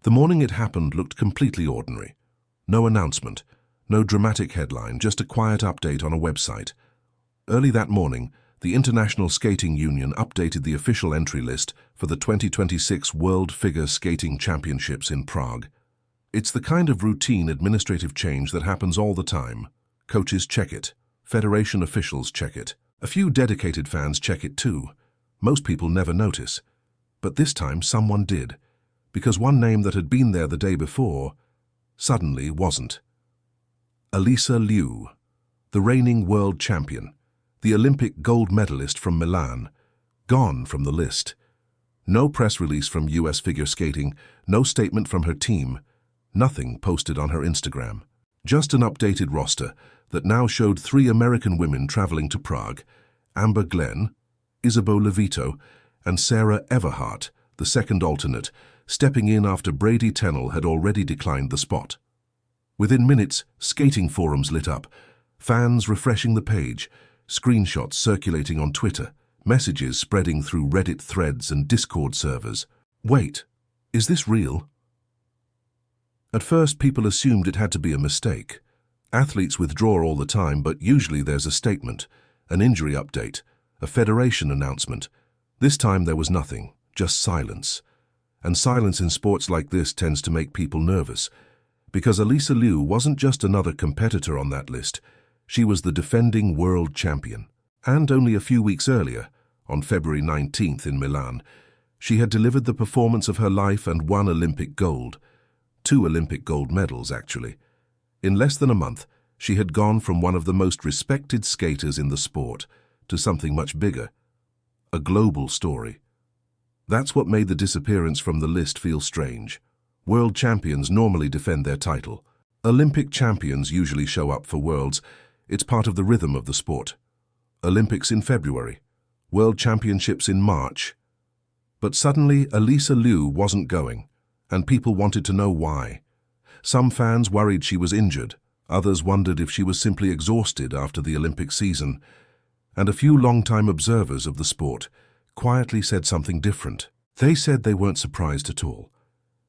The morning it happened looked completely ordinary. No announcement, no dramatic headline, just a quiet update on a website. Early that morning, the International Skating Union updated the official entry list for the 2026 World Figure Skating Championships in Prague. It's the kind of routine administrative change that happens all the time. Coaches check it. Federation officials check it. A few dedicated fans check it too. Most people never notice. But this time someone did, because one name that had been there the day before suddenly wasn't. Alysa Liu, the reigning world champion, the Olympic gold medalist from Milan, gone from the list. No press release from US figure skating, no statement from her team, nothing posted on her Instagram. Just an updated roster that now showed 3 American women traveling to Prague: Amber Glenn, Isabeau Levito, and Sarah Everhart, the second alternate, stepping in after Brady Tennell had already declined the spot. Within minutes, skating forums lit up, fans refreshing the page, screenshots circulating on Twitter, messages spreading through Reddit threads and Discord servers. Wait, is this real? At first, people assumed it had to be a mistake. Athletes withdraw all the time, but usually there's a statement, an injury update, a federation announcement. This time there was nothing, just silence. And silence in sports like this tends to make people nervous, because Alysa Liu wasn't just another competitor on that list. She was the defending world champion. And only a few weeks earlier, on February 19th in Milan, she had delivered the performance of her life and won Olympic gold. 2 Olympic gold medals, actually. In less than a month, she had gone from one of the most respected skaters in the sport to something much bigger. A global story. That's what made the disappearance from the list feel strange. World champions normally defend their title. Olympic champions usually show up for Worlds. It's part of the rhythm of the sport. Olympics in February. World Championships in March. But suddenly, Alysa Liu wasn't going, and people wanted to know why. Some fans worried she was injured. Others wondered if she was simply exhausted after the Olympic season. And a few long-time observers of the sport quietly said something different. They said they weren't surprised at all.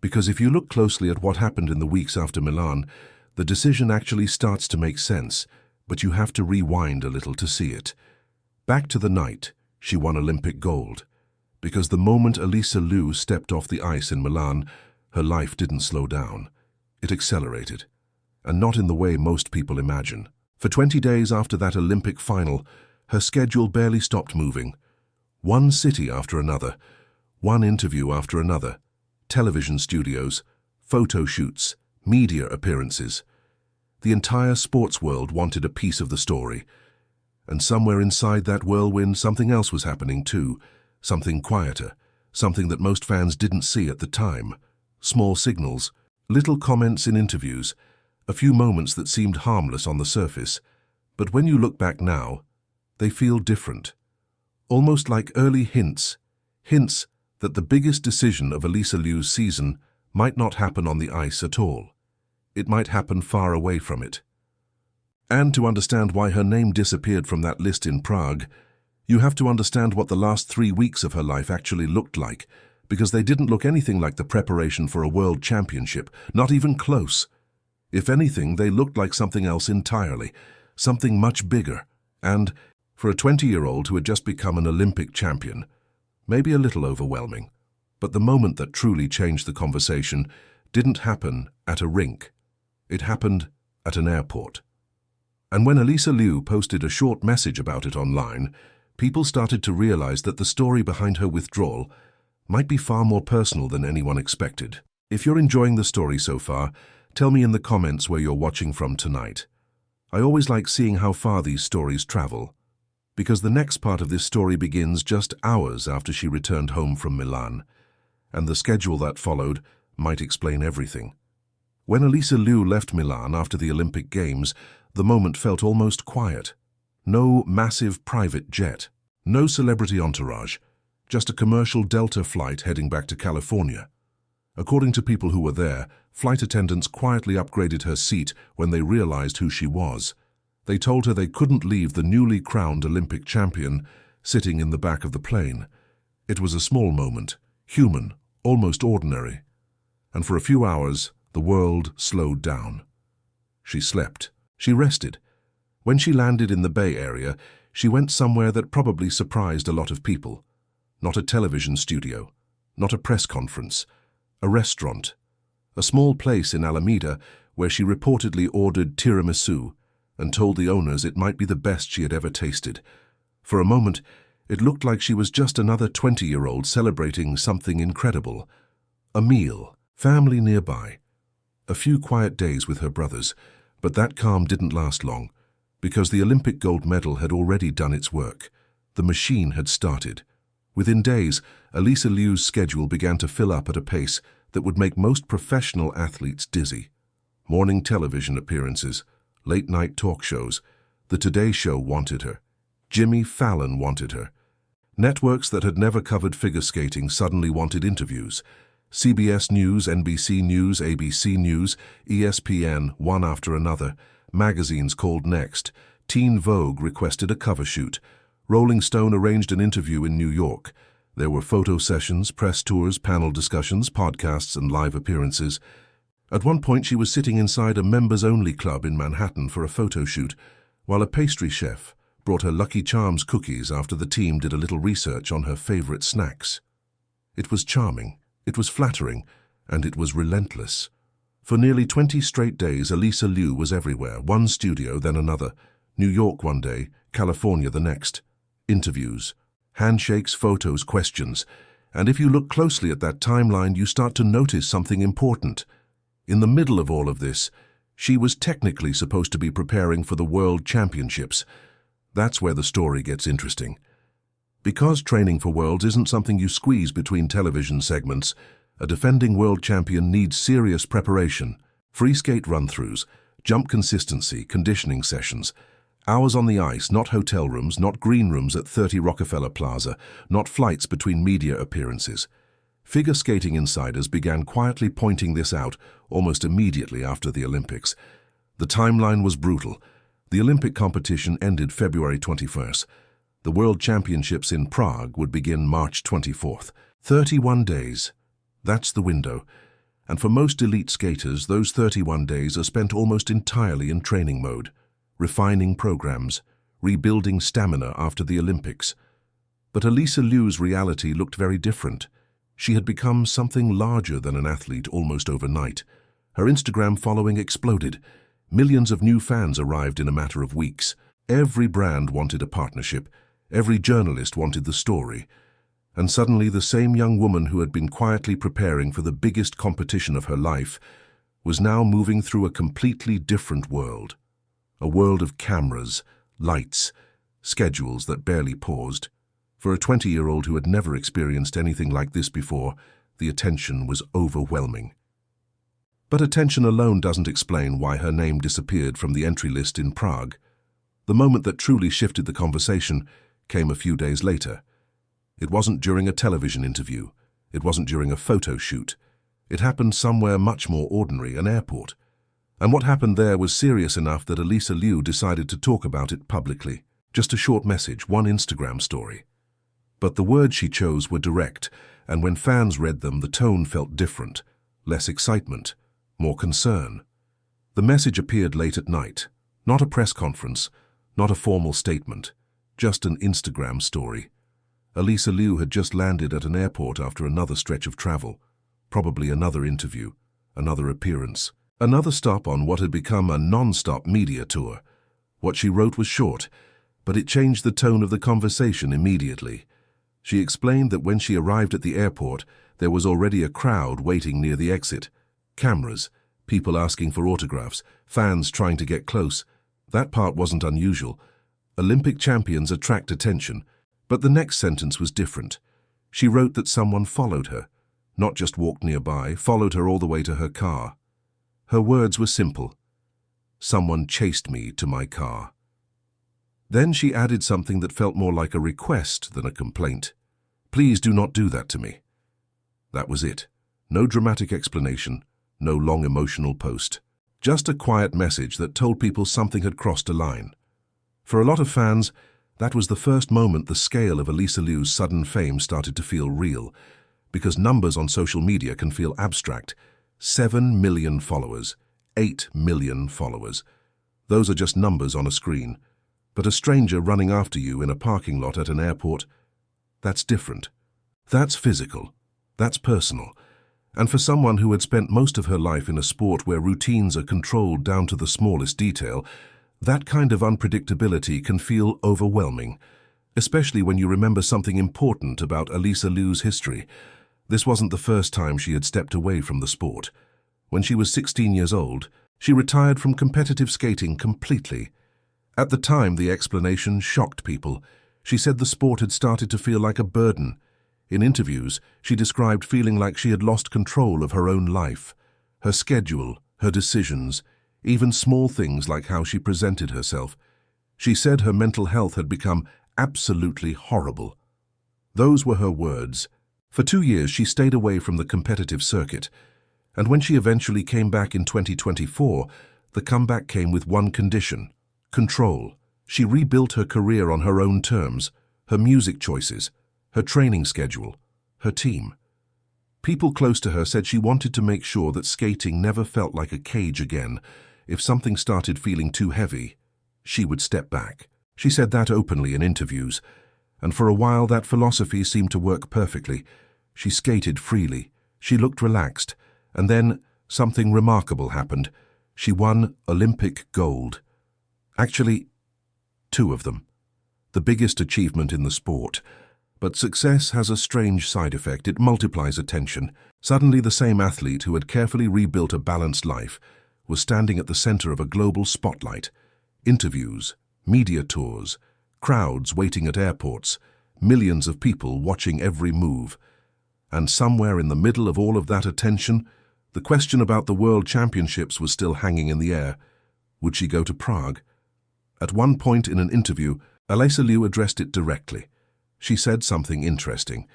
Because if you look closely at what happened in the weeks after Milan, the decision actually starts to make sense, but you have to rewind a little to see it. Back to the night she won Olympic gold. Because the moment Alysa Liu stepped off the ice in Milan, her life didn't slow down. It accelerated. And not in the way most people imagine. For 20 days after that Olympic final, her schedule barely stopped moving. One city after another, one interview after another, television studios, photo shoots, media appearances. The entire sports world wanted a piece of the story. And somewhere inside that whirlwind, something else was happening too, something quieter, something that most fans didn't see at the time. Small signals, little comments in interviews, a few moments that seemed harmless on the surface. But when you look back now, they feel different. Almost like early hints that the biggest decision of Alysa Liu's season might not happen on the ice at all. It might happen far away from it. And to understand why her name disappeared from that list in Prague, you have to understand what the last 3 weeks of her life actually looked like, because they didn't look anything like the preparation for a world championship, not even close. If anything, they looked like something else entirely, something much bigger, and, for a 20-year-old who had just become an Olympic champion, maybe a little overwhelming. But the moment that truly changed the conversation didn't happen at a rink. It happened at an airport. And when Alysa Liu posted a short message about it online, people started to realize that the story behind her withdrawal might be far more personal than anyone expected. If you're enjoying the story so far, tell me in the comments where you're watching from tonight. I always like seeing how far these stories travel, because the next part of this story begins just hours after she returned home from Milan, and the schedule that followed might explain everything. When Alysa Liu left Milan after the Olympic Games, the moment felt almost quiet. No massive private jet, no celebrity entourage, just a commercial Delta flight heading back to California. According to people who were there, flight attendants quietly upgraded her seat when they realized who she was. They told her they couldn't leave the newly crowned Olympic champion sitting in the back of the plane. It was a small moment, human, almost ordinary. and for a few hours, the world slowed down. She slept. She rested. When she landed in the Bay Area, she went somewhere that probably surprised a lot of people. Not a television studio, not a press conference, a restaurant. A small place in Alameda where she reportedly ordered tiramisu and told the owners it might be the best she had ever tasted. For a moment, it looked like she was just another 20-year-old celebrating something incredible. A meal, family nearby. A few quiet days with her brothers, but that calm didn't last long, because the Olympic gold medal had already done its work. The machine had started. Within days, Alysa Liu's schedule began to fill up at a pace that would make most professional athletes dizzy. Morning television appearances, late-night talk shows. The Today Show wanted her. Jimmy Fallon wanted her. Networks that had never covered figure skating suddenly wanted interviews. CBS News, NBC News, ABC News, ESPN, one after another. Magazines called next. Teen Vogue requested a cover shoot. Rolling Stone arranged an interview in New York. There were photo sessions, press tours, panel discussions, podcasts, and live appearances. At one point, she was sitting inside a members-only club in Manhattan for a photo shoot, while a pastry chef brought her Lucky Charms cookies after the team did a little research on her favorite snacks. It was charming, it was flattering, and it was relentless. For nearly 20 straight days, Alysa Liu was everywhere, one studio, then another. New York one day, California the next. Interviews, handshakes, photos, questions. And if you look closely at that timeline, you start to notice something important. In the middle of all of this, she was technically supposed to be preparing for the World Championships. That's where the story gets interesting. Because training for Worlds isn't something you squeeze between television segments, a defending world champion needs serious preparation, free skate run-throughs, jump consistency, conditioning sessions, hours on the ice, not hotel rooms, not green rooms at 30 Rockefeller Plaza, not flights between media appearances. Figure skating insiders began quietly pointing this out almost immediately after the Olympics. The timeline was brutal. The Olympic competition ended February 21st. The World Championships in Prague would begin March 24th. 31 days. That's the window. And for most elite skaters, those 31 days are spent almost entirely in training mode, refining programs, rebuilding stamina after the Olympics. But Alysa Liu's reality looked very different. She had become something larger than an athlete almost overnight. Her Instagram following exploded. Millions of new fans arrived in a matter of weeks. Every brand wanted a partnership. Every journalist wanted the story. And suddenly the same young woman who had been quietly preparing for the biggest competition of her life was now moving through a completely different world. A world of cameras, lights, schedules that barely paused. For a 20-year-old who had never experienced anything like this before, the attention was overwhelming. But attention alone doesn't explain why her name disappeared from the entry list in Prague. The moment that truly shifted the conversation came a few days later. It wasn't during a television interview. It wasn't during a photo shoot. It happened somewhere much more ordinary, an airport. And what happened there was serious enough that Alysa Liu decided to talk about it publicly. Just a short message, one Instagram story. But the words she chose were direct, and when fans read them, the tone felt different. Less excitement, more concern. The message appeared late at night. Not a press conference, not a formal statement, just an Instagram story. Alysa Liu had just landed at an airport after another stretch of travel, probably another interview, another appearance, another stop on what had become a non-stop media tour. What she wrote was short, but it changed the tone of the conversation immediately. She explained that when she arrived at the airport, there was already a crowd waiting near the exit. Cameras, people asking for autographs, fans trying to get close. That part wasn't unusual. Olympic champions attract attention. But the next sentence was different. She wrote that someone followed her, not just walked nearby, followed her all the way to her car. Her words were simple. Someone chased me to my car. Then she added something that felt more like a request than a complaint. Please do not do that to me. That was it. No dramatic explanation, no long emotional post. Just a quiet message that told people something had crossed a line. For a lot of fans, that was the first moment the scale of Alysa Liu's sudden fame started to feel real, because numbers on social media can feel abstract. 7 million followers. 8 million followers. Those are just numbers on a screen. But a stranger running after you in a parking lot at an airport, that's different. That's physical. That's personal. And for someone who had spent most of her life in a sport where routines are controlled down to the smallest detail, that kind of unpredictability can feel overwhelming, especially when you remember something important about Alysa Liu's history. This wasn't the first time she had stepped away from the sport. When she was 16 years old, she retired from competitive skating completely. At the time, the explanation shocked people. She said the sport had started to feel like a burden. In interviews, she described feeling like she had lost control of her own life, her schedule, her decisions, even small things like how she presented herself. She said her mental health had become absolutely horrible. Those were her words. For 2 years, she stayed away from the competitive circuit, and when she eventually came back in 2024, the comeback came with one condition: control. She rebuilt her career on her own terms, her music choices, her training schedule, her team. People close to her said she wanted to make sure that skating never felt like a cage again. If something started feeling too heavy, she would step back. She said that openly in interviews, and for a while that philosophy seemed to work perfectly. She skated freely, she looked relaxed, and then something remarkable happened. She won Olympic gold. Actually, 2 of them. The biggest achievement in the sport. But success has a strange side effect. It multiplies attention. Suddenly the same athlete who had carefully rebuilt a balanced life was standing at the center of a global spotlight. Interviews, media tours, crowds waiting at airports, millions of people watching every move. And somewhere in the middle of all of that attention, the question about the World Championships was still hanging in the air. Would she go to Prague? At one point in an interview, Alysa Liu addressed it directly. She said something interesting.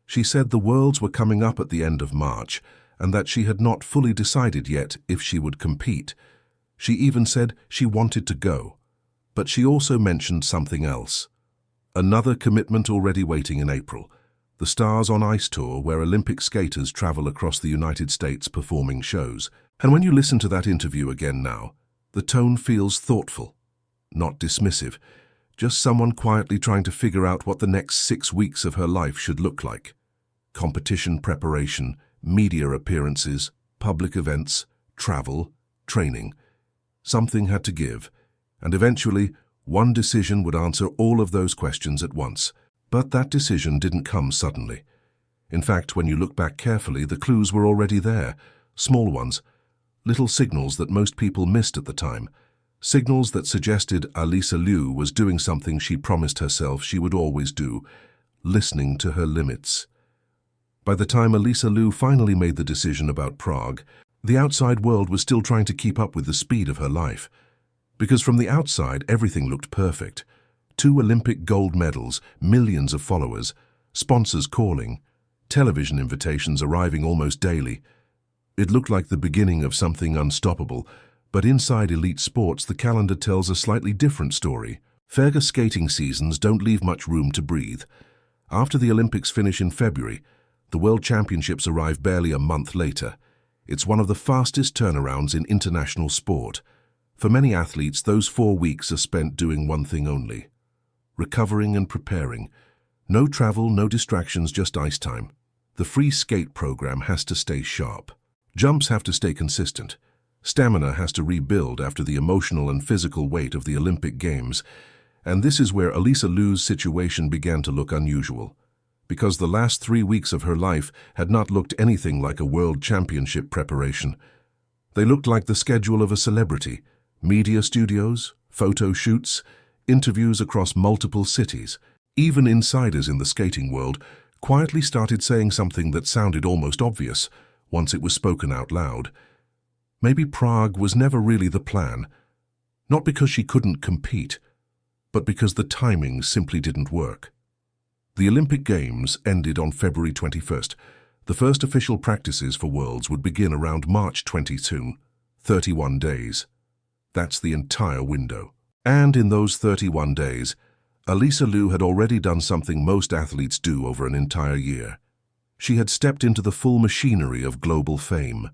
She said the Worlds were coming up at the end of March, and that she had not fully decided yet if she would compete. She even said she wanted to go. But she also mentioned something else. Another commitment already waiting in April. The Stars on Ice tour, where Olympic skaters travel across the United States performing shows. And when you listen to that interview again now, the tone feels thoughtful, not dismissive, just someone quietly trying to figure out what the next 6 weeks of her life should look like. Competition preparation, media appearances, public events, travel, training. Something had to give, and eventually one decision would answer all of those questions at once. But that decision didn't come suddenly. In fact, when you look back carefully, the clues were already there. Small ones, little signals that most people missed at the time. Signals that suggested Alysa Liu was doing something she promised herself she would always do, listening to her limits. By the time Alysa Liu finally made the decision about Prague, the outside world was still trying to keep up with the speed of her life. Because from the outside, everything looked perfect. 2 Olympic gold medals, millions of followers, sponsors calling, television invitations arriving almost daily. It looked like the beginning of something unstoppable, but inside elite sports, the calendar tells a slightly different story. Figure skating seasons don't leave much room to breathe. After the Olympics finish in February, the World Championships arrive barely a month later. It's one of the fastest turnarounds in international sport. For many athletes, those 4 weeks are spent doing one thing only: recovering and preparing. No travel, no distractions, just ice time. The free skate program has to stay sharp. Jumps have to stay consistent. Stamina has to rebuild after the emotional and physical weight of the Olympic Games. And this is where Alysa Liu's situation began to look unusual. Because the last 3 weeks of her life had not looked anything like a World Championship preparation. They looked like the schedule of a celebrity. Media studios, photo shoots, interviews across multiple cities. Even insiders in the skating world quietly started saying something that sounded almost obvious once it was spoken out loud. Maybe Prague was never really the plan, not because she couldn't compete, but because the timing simply didn't work. The Olympic Games ended on February 21st. The first official practices for Worlds would begin around March 22, 31 days. That's the entire window. And in those 31 days, Alysa Liu had already done something most athletes do over an entire year. She had stepped into the full machinery of global fame.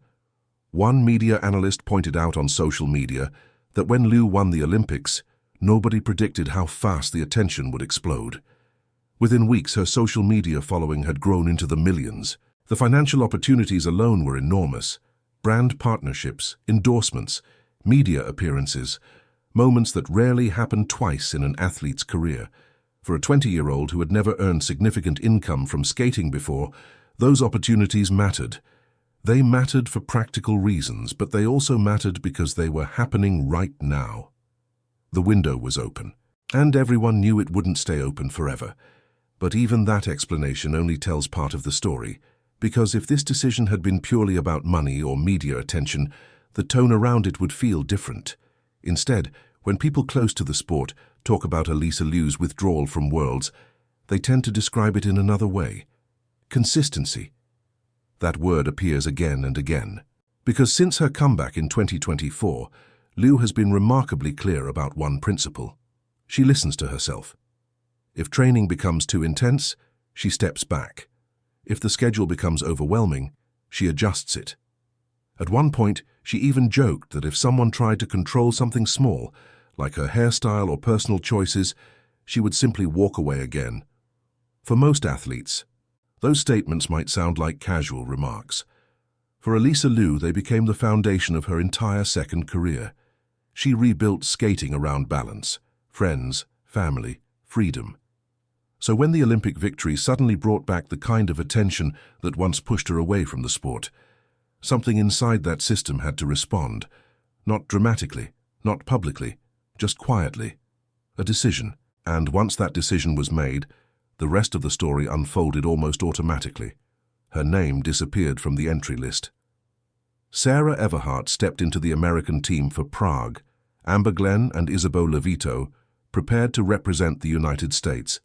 One media analyst pointed out on social media that when Liu won the Olympics, nobody predicted how fast the attention would explode. Within weeks, her social media following had grown into the millions. The financial opportunities alone were enormous. Brand partnerships, endorsements, media appearances, moments that rarely happen twice in an athlete's career. For a 20-year-old who had never earned significant income from skating before, those opportunities mattered. They mattered for practical reasons, but they also mattered because they were happening right now. The window was open, and everyone knew it wouldn't stay open forever. But even that explanation only tells part of the story, because if this decision had been purely about money or media attention, the tone around it would feel different. Instead, when people close to the sport talk about Alysa Liu's withdrawal from Worlds, they tend to describe it in another way. Consistency. That word appears again and again. Because since her comeback in 2024, Liu has been remarkably clear about one principle. She listens to herself. If training becomes too intense, she steps back. If the schedule becomes overwhelming, she adjusts it. At one point, she even joked that if someone tried to control something small, like her hairstyle or personal choices, she would simply walk away again. For most athletes, those statements might sound like casual remarks. For Alysa Liu, they became the foundation of her entire second career. She rebuilt skating around balance, friends, family, freedom. So when the Olympic victory suddenly brought back the kind of attention that once pushed her away from the sport, something inside that system had to respond. Not dramatically, not publicly, just quietly. A decision. And once that decision was made, the rest of the story unfolded almost automatically. Her name disappeared from the entry list. Sarah Everhart stepped into the American team for Prague. Amber Glenn and Isabeau Levito prepared to represent the United States.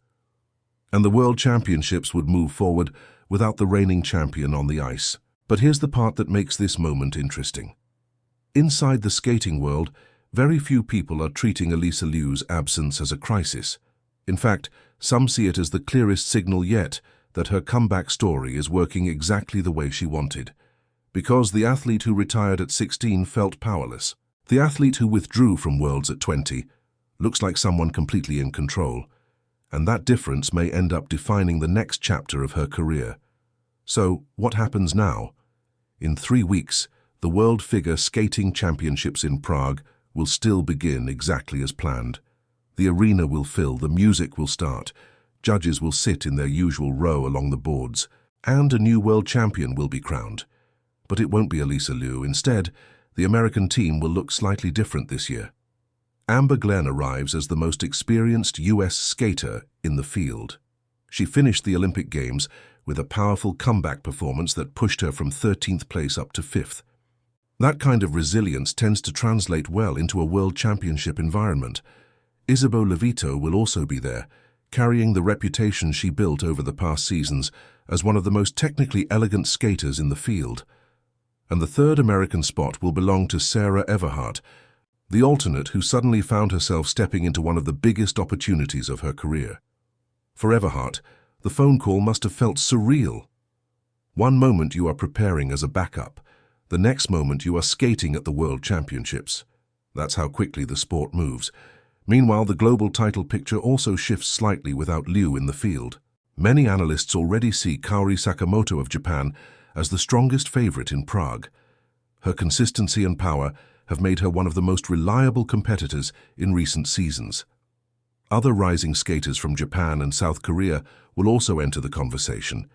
And the World Championships would move forward without the reigning champion on the ice. But here's the part that makes this moment interesting. Inside the skating world, very few people are treating Alysa Liu's absence as a crisis. In fact, some see it as the clearest signal yet that her comeback story is working exactly the way she wanted. Because the athlete who retired at 16 felt powerless. The athlete who withdrew from Worlds at 20 looks like someone completely in control. And that difference may end up defining the next chapter of her career. So, what happens now? In 3 weeks, the World Figure Skating Championships in Prague will still begin exactly as planned. The arena will fill, the music will start, judges will sit in their usual row along the boards, and a new world champion will be crowned. But it won't be Alysa Liu. Instead, the American team will look slightly different this year. Amber Glenn arrives as the most experienced US skater in the field. She finished the Olympic Games with a powerful comeback performance that pushed her from 13th place up to 5th. That kind of resilience tends to translate well into a world championship environment. Isabeau Levito will also be there, carrying the reputation she built over the past seasons as one of the most technically elegant skaters in the field. And the third American spot will belong to Sarah Everhart, the alternate who suddenly found herself stepping into one of the biggest opportunities of her career. For Everhart, the phone call must have felt surreal. One moment you are preparing as a backup, the next moment you are skating at the World Championships. That's how quickly the sport moves. Meanwhile, the global title picture also shifts slightly without Liu in the field. Many analysts already see Kaori Sakamoto of Japan as the strongest favorite in Prague. Her consistency and power have made her one of the most reliable competitors in recent seasons. Other rising skaters from Japan and South Korea will also enter the conversation.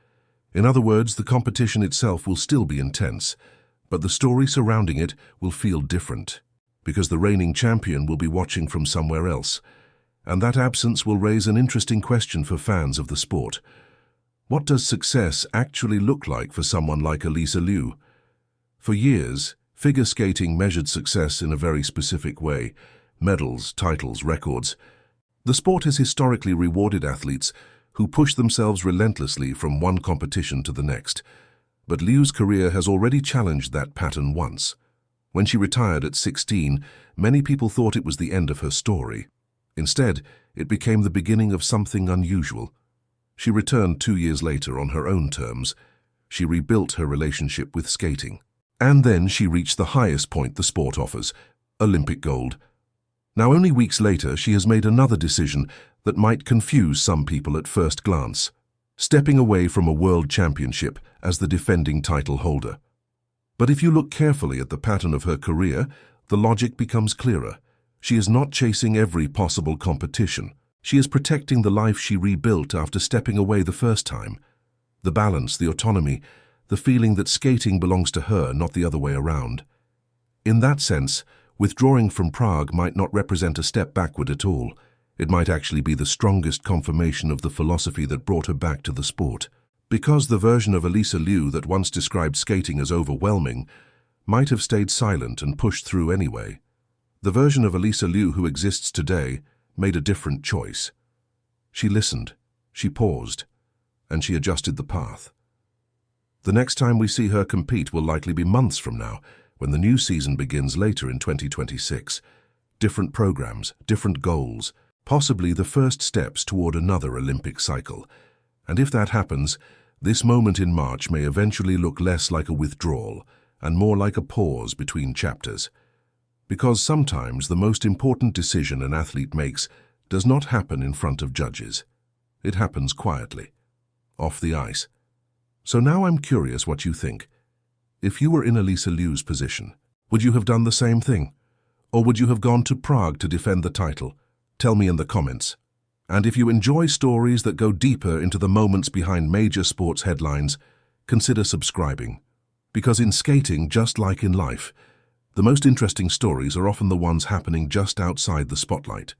In other words, the competition itself will still be intense, but the story surrounding it will feel different, because the reigning champion will be watching from somewhere else, and that absence will raise an interesting question for fans of the sport. What does success actually look like for someone like Alysa Liu? For years, figure skating measured success in a very specific way: medals, titles, records. The sport has historically rewarded athletes who push themselves relentlessly from one competition to the next. But Liu's career has already challenged that pattern once. When she retired at 16, many people thought it was the end of her story. Instead, it became the beginning of something unusual. She returned 2 years later on her own terms. She rebuilt her relationship with skating. And then she reached the highest point the sport offers, Olympic gold. Now, only weeks later, she has made another decision that might confuse some people at first glance, stepping away from a world championship as the defending title holder. But if you look carefully at the pattern of her career, the logic becomes clearer. She is not chasing every possible competition. She is protecting the life she rebuilt after stepping away the first time. The balance, the autonomy, the feeling that skating belongs to her, not the other way around. In that sense, withdrawing from Prague might not represent a step backward at all. It might actually be the strongest confirmation of the philosophy that brought her back to the sport. Because the version of Alysa Liu that once described skating as overwhelming might have stayed silent and pushed through anyway. The version of Alysa Liu who exists today made a different choice. She listened, she paused, and she adjusted the path. The next time we see her compete will likely be months from now, when the new season begins later in 2026. Different programs, different goals, possibly the first steps toward another Olympic cycle. And if that happens, this moment in March may eventually look less like a withdrawal and more like a pause between chapters. Because sometimes the most important decision an athlete makes does not happen in front of judges. It happens quietly, off the ice. So now I'm curious what you think. If you were in Alysa Liu's position, would you have done the same thing? Or would you have gone to Prague to defend the title? Tell me in the comments. And if you enjoy stories that go deeper into the moments behind major sports headlines, consider subscribing. Because in skating, just like in life, the most interesting stories are often the ones happening just outside the spotlight.